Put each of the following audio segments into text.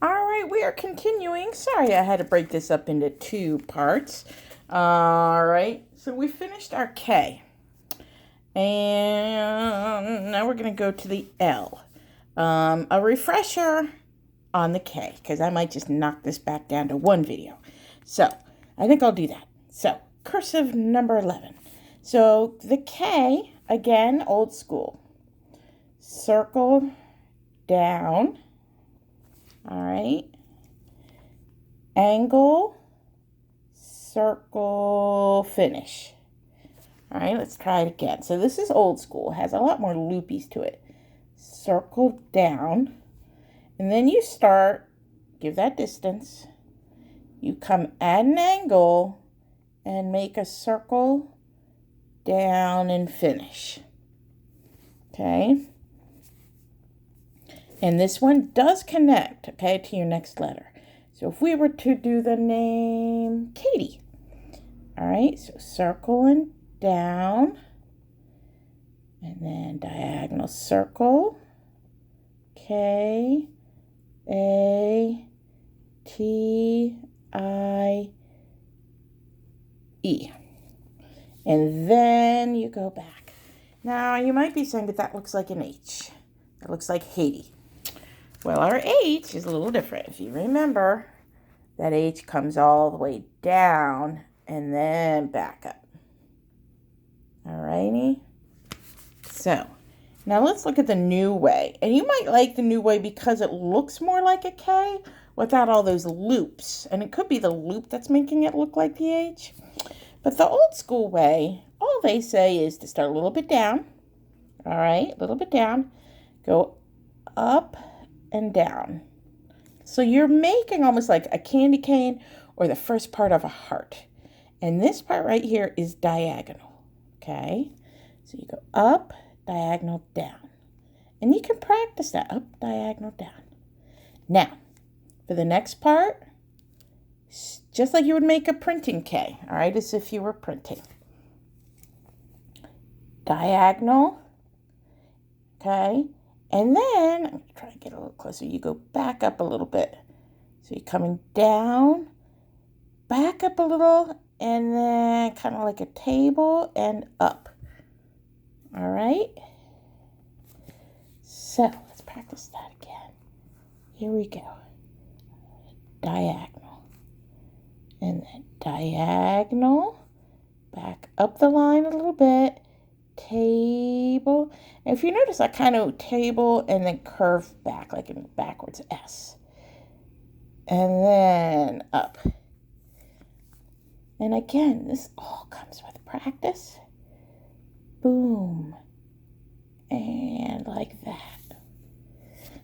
All right, we are continuing. Sorry, I had to break this up into two parts. All right, so we finished our K. And now we're going to go to the L. A refresher on the K, because I might just knock this back down to one video. So, I think I'll do that. So, cursive number 11. So, the K, again, old school. Circle down. All right. Angle, circle, finish. All right, let's try it again. So this is old school. It has a lot more loopies to it. Circle down. And then you start, give that distance. You come at an angle and make a circle down and finish. Okay. And this one does connect, okay, to your next letter. So if we were to do the name Katie, all right, so circle and down, and then diagonal circle, K, A, T, I, E. And then you go back. Now, you might be saying, but that looks like an H. That looks like Haiti. Well, our H is a little different. If you remember, that H comes all the way down and then back up. Alrighty. So, now let's look at the new way. And you might like the new way because it looks more like a K without all those loops. And it could be the loop that's making it look like the H. But the old school way, all they say is to start a little bit down. All right, a little bit down. Go up and down. So you're making almost like a candy cane or the first part of a heart. And this part right here is diagonal. Okay? So you go up, diagonal, down. And you can practice that. Up, diagonal, down. Now, for the next part, just like you would make a printing K. All right? As if you were printing. Diagonal. Okay? And then, I'm going to try to get a little closer. You go back up a little bit. So you're coming down, back up a little, and then kind of like a table and up. All right? So, let's practice that again. Here we go. Diagonal. And then diagonal. Back up the line a little bit. Table. And if you notice, I kind of table and then curve back like in backwards S. And then up. And again, this all comes with practice. Boom. And like that.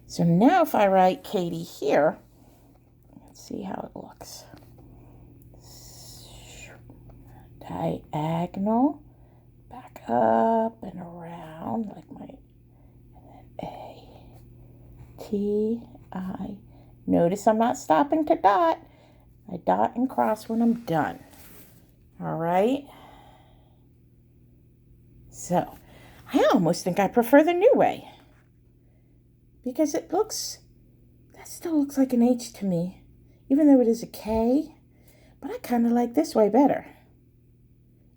So now if I write Katie here, let's see how it looks. Diagonal. Back up and around like my, and then A, T, I. Notice I'm not stopping to dot. I dot and cross when I'm done. All right. So, I almost think I prefer the new way. Because it looks, that still looks like an H to me. Even though it is a K. But I kind of like this way better.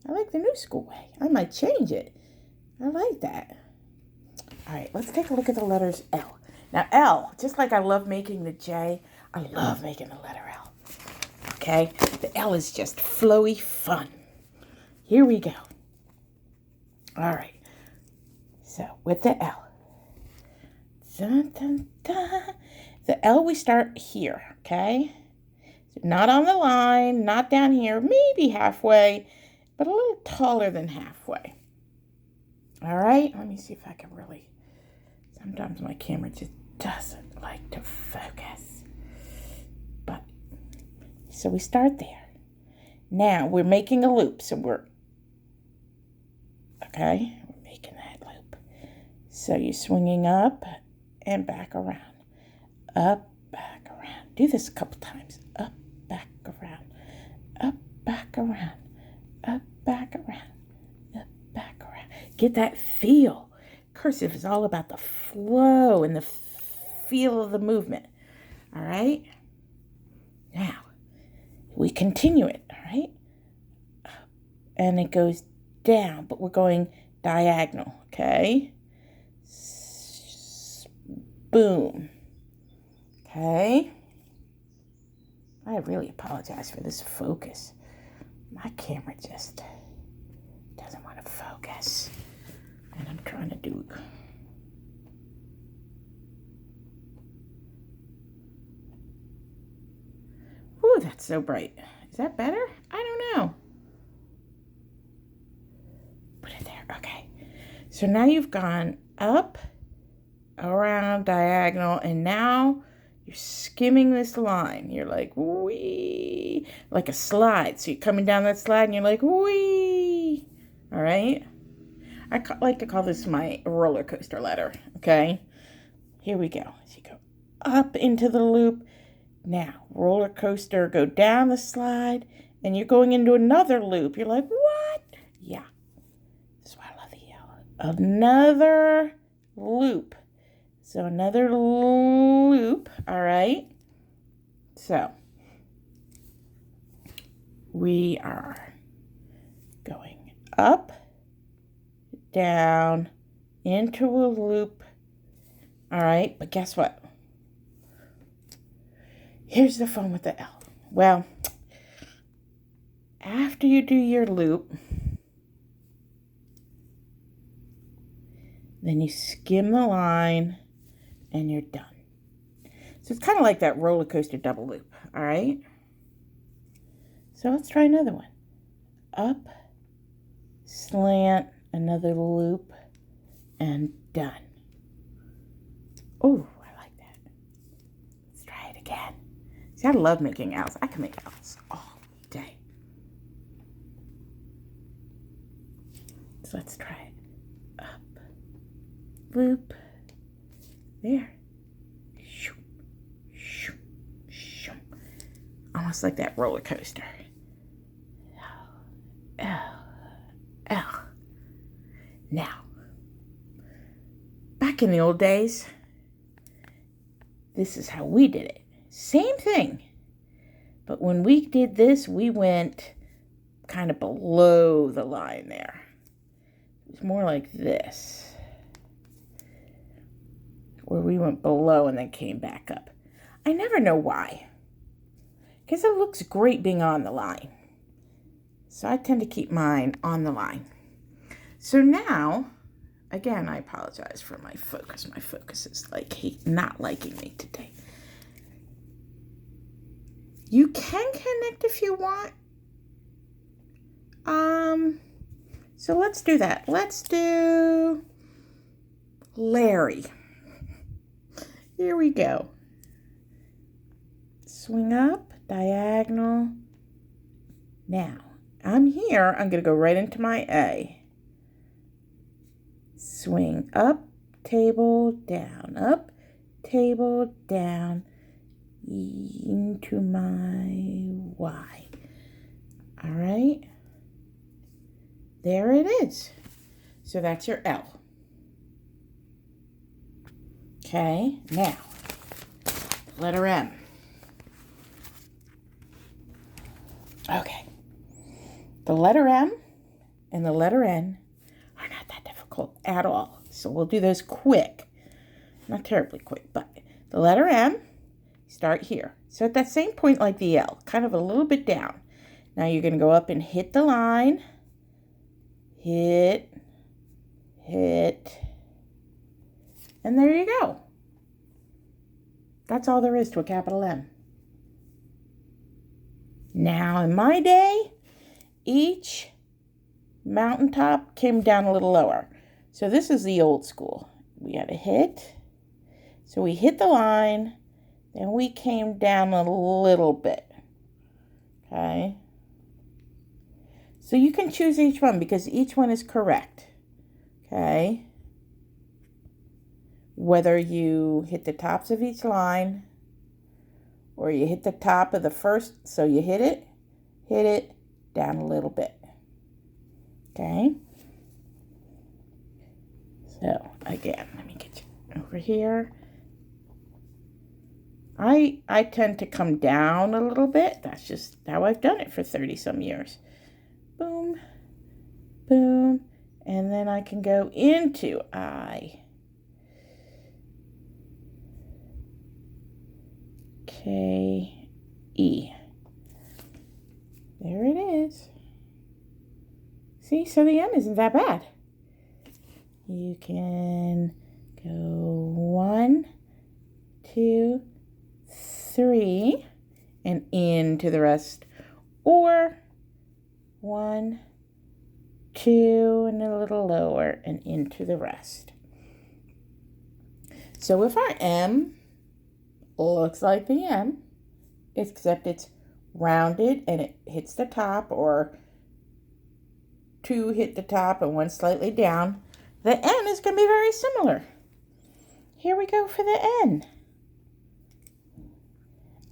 I like the new school way. I might change it. I like that. All right, let's take a look at the letters L. Now, L, just like I love making the J, I love making the letter L. Okay? The L is just flowy fun. Here we go. All right. So, with the L. Dun, dun, dun. The L we start here, okay? So not on the line, not down here, maybe halfway, but a little taller than halfway. All right, let me see if I can really, sometimes my camera just doesn't like to focus. But, so we start there. Now, we're making a loop, so we're making that loop. So you're swinging up and back around. Up, back, around. Do this a couple times. Up, back, around. Up, back, around. Up, back, around. Up, back, around. Get that feel. Cursive is all about the flow and the feel of the movement. All right? Now, we continue it, all right? And it goes down, but we're going diagonal, okay? Boom. Okay? I really apologize for this focus. My camera just doesn't want to focus. And I'm trying to do... Ooh, that's so bright. Is that better? I don't know. Put it there. Okay. So now you've gone up, around, diagonal, and now you're skimming this line. You're like, wee, like a slide. So you're coming down that slide and you're like, wee. All right? I like to call this my roller coaster ladder. Okay? Here we go. So you go up into the loop. Now, roller coaster, go down the slide, and you're going into another loop. You're like, what? Yeah. That's why I love the yellow. Another loop. So another loop, all right? So, we are going up, down, into a loop, all right? But guess what? Here's the fun with the L. Well, after you do your loop, then you skim the line and you're done. So it's kind of like that roller coaster double loop, all right? So let's try another one. Up, slant, another loop, and done. Oh, I like that. Let's try it again. See, I love making L's. I can make L's all day. So let's try it. Up, loop, there. Shoo, shoo, shoo. Almost like that roller coaster. L. Now, back in the old days, this is how we did it. Same thing. But when we did this, we went kind of below the line there. It was more like this, where we went below and then came back up. I never know why, because it looks great being on the line. So I tend to keep mine on the line. So now, again, I apologize for my focus. My focus is like not liking me today. You can connect if you want. So let's do that. Let's do Larry. Here we go. Swing up, diagonal. Now, I'm here. I'm going to go right into my A. Swing up, table, down, up, table, down, into my Y. All right. There it is. So that's your L. Okay, now, letter M. Okay. The letter M and the letter N are not that difficult at all. So we'll do those quick. Not terribly quick, but the letter M, start here. So at that same point like the L, kind of a little bit down. Now you're going to go up and hit the line. Hit. And there you go. That's all there is to a capital M. Now, in my day, each mountaintop came down a little lower. So this is the old school. We had a hit. So we hit the line, then we came down a little bit. Okay? So you can choose each one because each one is correct. Okay? Whether you hit the tops of each line or you hit the top of the first, so you hit it, down a little bit. Okay? So, again, let me get you over here. I tend to come down a little bit. That's just how I've done it for 30 some years. Boom, boom, and then I can go into I. K, E. There it is. See, so the M isn't that bad. You can go 1, 2, 3, and into the rest. Or 1, 2, and a little lower, and into the rest. So if our M looks like the M, except it's rounded and it hits the top, or 2 hit the top and 1 slightly down, the N is going to be very similar. Here we go for the N.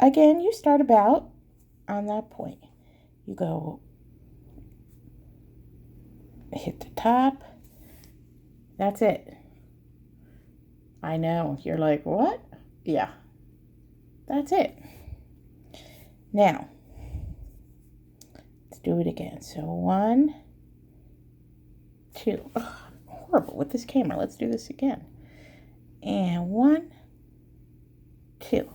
Again, you start about on that point. You go hit the top. That's it. I know, you're like, what? Yeah, that's it. Now, let's do it again. So 1, 2. Ugh, I'm horrible with this camera. Let's do this again. And 1, 2.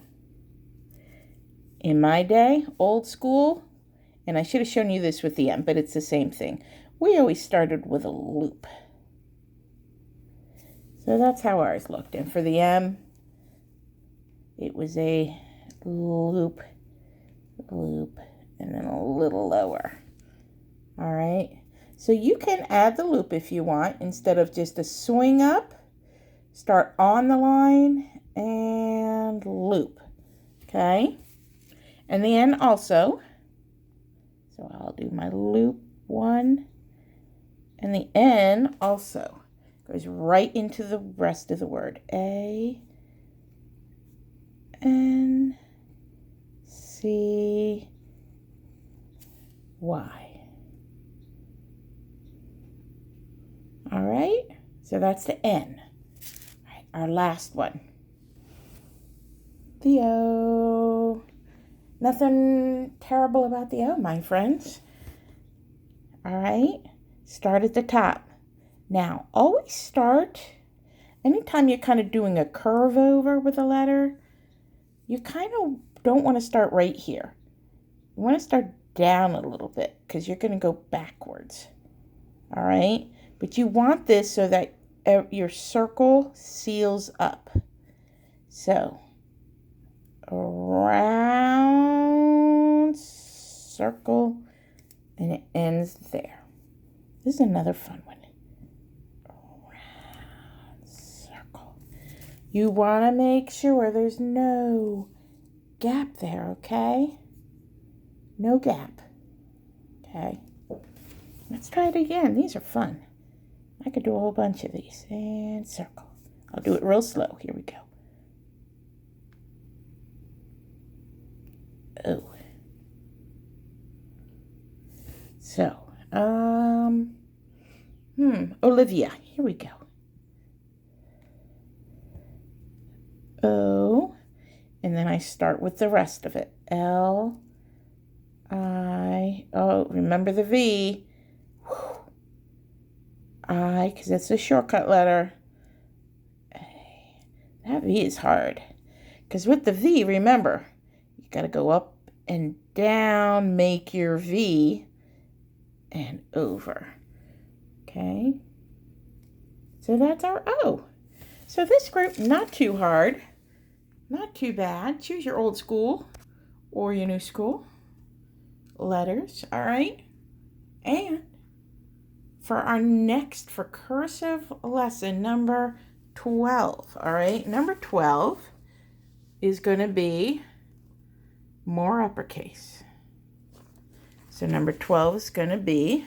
In my day, old school, and I should have shown you this with the M, but it's the same thing. We always started with a loop. So that's how ours looked. And for the M, it was a loop, loop, and then a little lower. All right. So you can add the loop if you want, instead of just a swing up. Start on the line and loop. Okay. And the N also. So I'll do my loop 1. And the N also goes right into the rest of the word. A, N, C, Y. All right. So that's the N. All right, our last one. The O. Nothing terrible about the O, my friends. All right, start at the top. Now, always start, anytime you're kind of doing a curve over with a letter, you kind of don't want to start right here. You want to start down a little bit because you're going to go backwards. All right, but you want this so that your circle seals up. So, around circle, and it ends there. This is another fun one. Around circle. You want to make sure there's no gap there, okay? No gap. Okay. Let's try it again. These are fun. I could do a whole bunch of these. And circle. I'll do it real slow. Here we go. Oh. So, Olivia. Here we go. O. And then I start with the rest of it. L, I. Oh, remember the V. Whew. I, because it's a shortcut letter. A. That V is hard. Because with the V, remember, you got to go up and down, make your V, and over. Okay? So that's our O. So this group, not too hard, not too bad. Choose your old school or your new school letters, all right? And for our next, for cursive lesson number 12, all right? Number 12 is going to be more uppercase. So number 12 is going to be,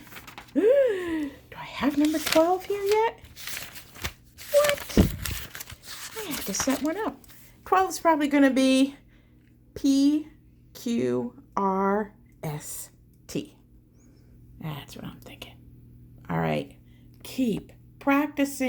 do I have number 12 here yet? What? I have to set one up. 12 is probably going to be PQRST. That's what I'm thinking. All right. Keep practicing.